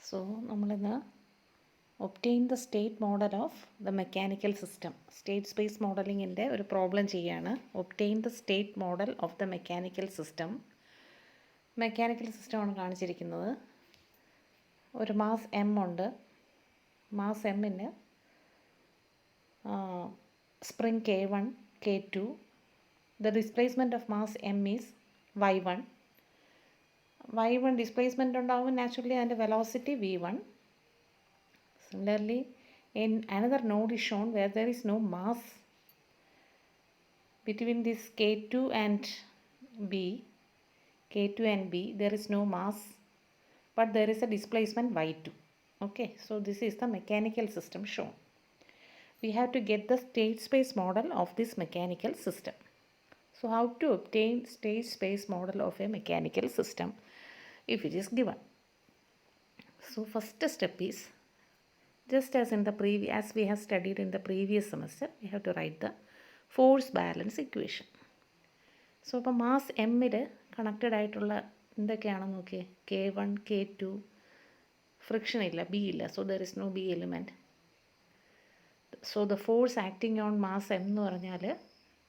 So, നമ്മളിന്ന് obtain the state model of the mechanical system. State space modeling ഒരു problem ചെയ്യാണ്. obtain the state model of the mechanical system. Mechanical സിസ്റ്റമാണ് കാണിച്ചിരിക്കുന്നത്. ഒരു mass M ഉണ്ട്. Mass എമ്മിന് spring K1, K2. The displacement of mass M is Y1. Y1 displacement ഉണ്ടാവും, naturally അതിൻ്റെ velocity V1. Similarly, in another node is shown where there is no mass between this K2 and B. K2 and B, there is no mass, but there is a displacement Y2. Okay, so this is the mechanical system shown. We have to get the state space model of this mechanical system. So how to obtain state space model of a mechanical system if it is given? So first step is, just as in the as we have studied in the previous semester, we have to write the force balance equation. So ഇപ്പോൾ mass എമ്മിൽ connected ആയിട്ടുള്ള എന്തൊക്കെയാണെന്ന് നോക്കിയേ. K1, K2, friction ഇല്ല, B ഇല്ല, so there is no B element. So the force acting on mass M എന്ന് പറഞ്ഞാൽ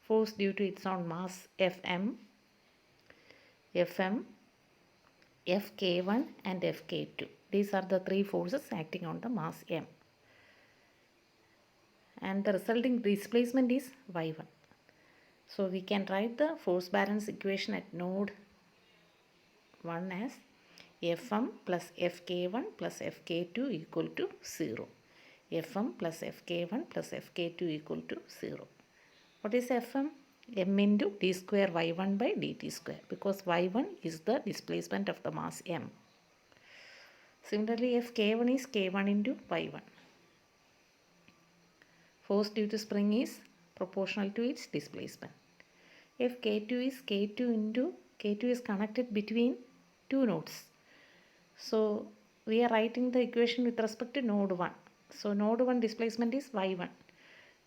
force due to its on mass FM, FK1 and FK2. These are the three forces acting on the mass M. And the resulting displacement is Y1. So we can write the force balance equation at node 1 as Fm plus Fk1 plus Fk2 equal to 0. Fm plus Fk1 plus Fk2 equal to 0. What is Fm? M into d square Y1 by dt square, because Y1 is the displacement of the mass M. Similarly, Fk1 is K1 into Y1. Force due to spring is proportional to its displacement. If K2 is K2 into, K2 is connected between two nodes. So we are writing the equation with respect to node 1. So node 1 displacement is Y1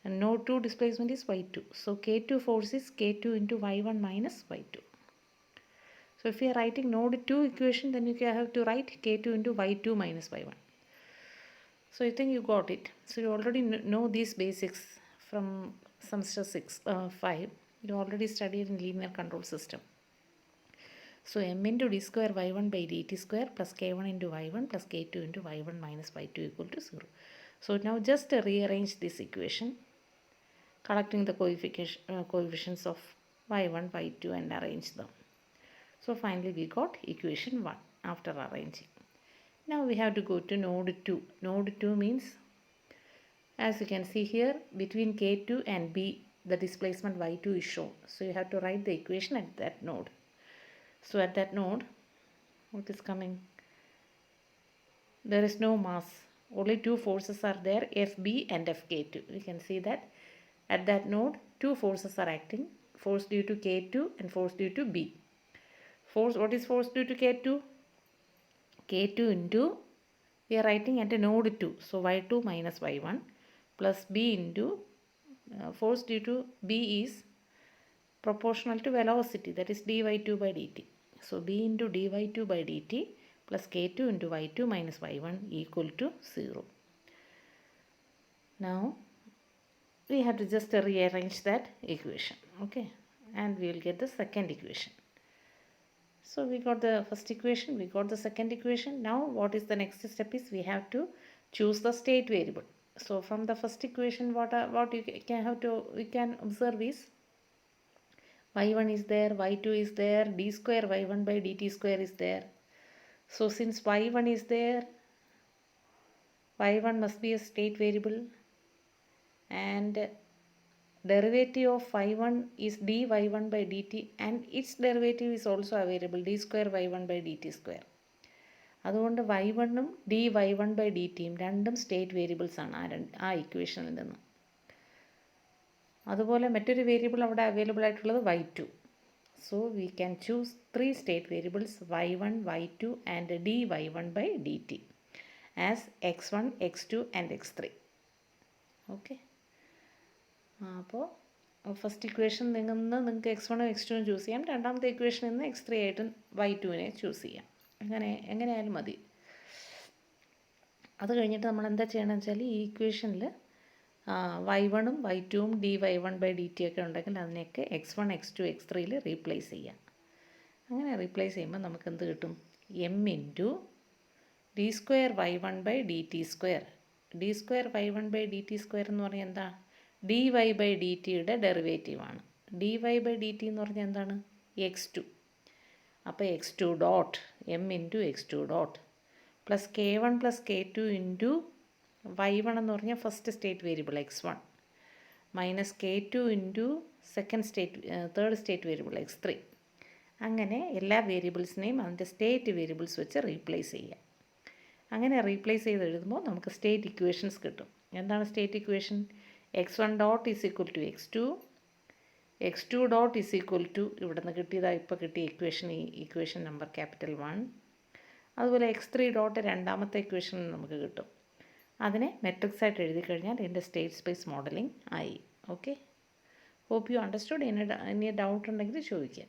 and node 2 displacement is Y2. So K2 force is K2 into Y1 minus Y2. So if you are writing node 2 equation, then you have to write K2 into Y2 minus Y1. So I think you got it. So you already know these basics from semester 5. You already studied in linear control system. So m into d square y1 by dt square plus k1 into y1 plus k2 into y1 minus y2 equal to 0. So now just rearrange this equation, collecting the coefficients of y1, y2 and arrange them. So finally we got equation 1 after arranging. Now we have to go to node 2. Node 2 means, as you can see here, between K2 and B, the displacement Y2 is shown. So you have to write the equation at that node. So at that node, what is coming? There is no mass. Only two forces are there, FB and FK2. You can see that at that node, two forces are acting. Force due to K2 and force due to B. What is force due to K2? K2 into, we are writing at a node 2. So Y2 minus Y1 plus B into, force due to B is proportional to velocity, that is dy2 by dt. So B into dy2 by dt plus K2 into Y2 minus Y1 equal to 0. Now we have to just rearrange that equation, okay, and we will get the second equation. So we got the first equation, we got the second equation. Now what is the next step is, we have to choose the state variable. So from the first equation, what you can observe is y1 is there, y2 is there, d square y1 by dt square is there. So since y1 is there, y1 must be a state variable, and derivative of y1 is dy1 by dt, and its derivative is also available, d square y1 by dt square. അതുകൊണ്ട് y1ഉം dy1 by dtയും രണ്ടും state variables ആണ് ആ ഇക്വേഷനിൽ നിന്ന്. അതുപോലെ മറ്റൊരു variable അവിടെ available ആയിട്ടുള്ളത് y2. So we can choose 3 state variables y1, y2 and dy1 by dt as x1, x2 and x3. Okay, അപ്പോൾ ഫസ്റ്റ് ഇക്വേഷൻ നിങ്ങൾക്ക് x1ഉം x2ഉം ചൂസ് ചെയ്യാം. രണ്ടാമത്തെ ഇക്വേഷനിൽ നിന്ന് x3 ആയിട്ടും y2നെ ചൂസ് ചെയ്യാം. എങ്ങനെയായാലും മതി. അത് കഴിഞ്ഞിട്ട് നമ്മൾ എന്താ ചെയ്യണമെന്ന് വെച്ചാൽ ഈ ഇക്വേഷനിൽ y1ഉം y2ഉം dy1/dt ഒക്കെ ഉണ്ടെങ്കിൽ അതിനെയൊക്കെ x1 x2 x3യിൽ റീപ്ലേസ് ചെയ്യാം. അങ്ങനെ റീപ്ലേസ് ചെയ്യുമ്പോൾ നമുക്ക് എന്ത് കിട്ടും? m into d²y1/dt². d²y1/dt² എന്ന് പറഞ്ഞാൽ എന്താ? dy/dtയുടെ ഡെറിവേറ്റീവാണ്. dy/dt എന്ന് പറഞ്ഞാൽ എന്താണ്? x2. അപ്പോൾ x2 dot m into x2 dot plus k1 plus k2 into y1 എന്ന് പറഞ്ഞാൽ first state variable x1 minus k2 into third state variable x3. അങ്ങനെ എല്ലാ വേരിയബിൾസിനെയും അതിൻ്റെ സ്റ്റേറ്റ് വേരിയബിൾസ് വെച്ച് റീപ്ലേസ് ചെയ്യുക. അങ്ങനെ റീപ്ലേസ് ചെയ്ത് എഴുതുമ്പോൾ നമുക്ക് സ്റ്റേറ്റ് ഇക്വേഷൻസ് കിട്ടും. എന്താണ് state equation? x1 dot is equal to x2, x2 dot is equal to ഇവിടെ നിന്ന് കിട്ടിയതാണ് ഇപ്പോൾ കിട്ടിയ ഇക്വേഷൻ നമ്പർ ക്യാപിറ്റൽ 1. അതുപോലെ x3 ഡോട്ട് രണ്ടാമത്തെ ഇക്വേഷൻ നമുക്ക് കിട്ടും. അതിനെ മെട്രിക്സ് ആയിട്ട് എഴുതി കഴിഞ്ഞാൽ എൻ്റെ സ്റ്റേറ്റ് സ്പേസ് മോഡലിംഗ് ആയി. Okay, hope you understood. Any doubt ഉണ്ടെങ്കിൽ ചോദിക്കാം.